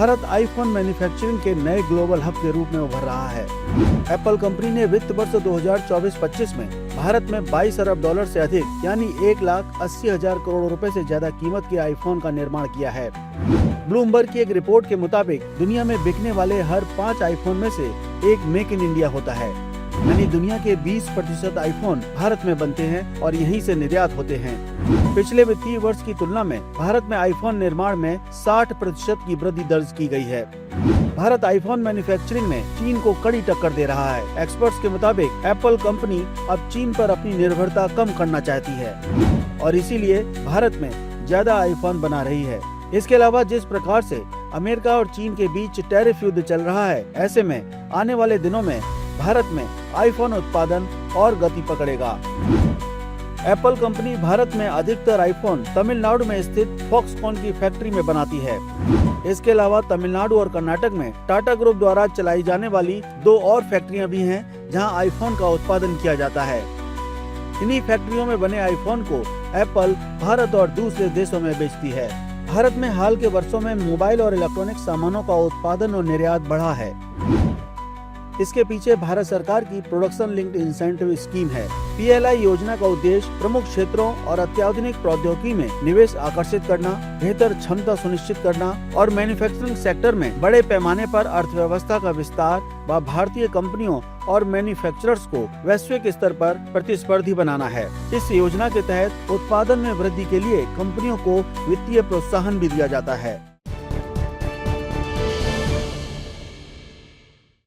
Bharat iPhone manufacturing के नए global hub के रूप में उभर रहा है। एप्पल कंपनी ने वित्त वर्ष 2024-25 में भारत में 22 अरब डॉलर से अधिक यानी 1,80,000 करोड़ रुपए से ज्यादा कीमत के आईफोन का निर्माण किया है। ब्लूमबर्ग की एक रिपोर्ट के मुताबिक दुनिया में बिकने वाले हर 5 आईफोन में से एक मेक इन इंडिया होता है, यानी दुनिया के 20% आईफोन भारत में बनते हैं और यहीं से निर्यात होते हैं। पिछले वित्तीय वर्ष की तुलना में भारत में आईफोन निर्माण में 60% की वृद्धि दर्ज की गई है। भारत आईफोन मैन्युफैक्चरिंग में चीन को कड़ी टक्कर दे रहा है। एक्सपर्ट्स के मुताबिक एप्पल कंपनी अब चीन पर अपनी निर्भरता कम करना चाहती है और इसीलिए भारत में ज्यादा आईफोन बना रही है। इसके अलावा जिस प्रकार से अमेरिका और चीन के बीच टैरिफ युद्ध चल रहा है, ऐसे में आने वाले दिनों में भारत में आईफोन उत्पादन और गति पकड़ेगा। एप्पल कंपनी भारत में अधिकतर आईफोन तमिलनाडु में स्थित फॉक्सकॉन की फैक्ट्री में बनाती है। इसके अलावा तमिलनाडु और कर्नाटक में टाटा ग्रुप द्वारा चलाई जाने वाली 2 और फैक्ट्रियां भी हैं, जहां आईफोन का उत्पादन किया जाता है। इन्हीं फैक्ट्रियों में बने आईफोन को एप्पल भारत और दूसरे देशों में बेचती है। भारत में हाल के वर्षों में मोबाइल और इलेक्ट्रॉनिक सामानों का उत्पादन और निर्यात बढ़ा है। इसके पीछे भारत सरकार की प्रोडक्शन लिंक्ड इंसेंटिव स्कीम है। PLI योजना का उद्देश्य प्रमुख क्षेत्रों और अत्याधुनिक प्रौद्योगिकी में निवेश आकर्षित करना, बेहतर क्षमता सुनिश्चित करना और मैन्युफैक्चरिंग सेक्टर में बड़े पैमाने पर अर्थव्यवस्था का विस्तार व भारतीय कंपनियों और मैन्युफैक्चरर्स को वैश्विक स्तर पर प्रतिस्पर्धी बनाना है। इस योजना के तहत उत्पादन में वृद्धि के लिए कंपनियों को वित्तीय प्रोत्साहन भी दिया जाता है।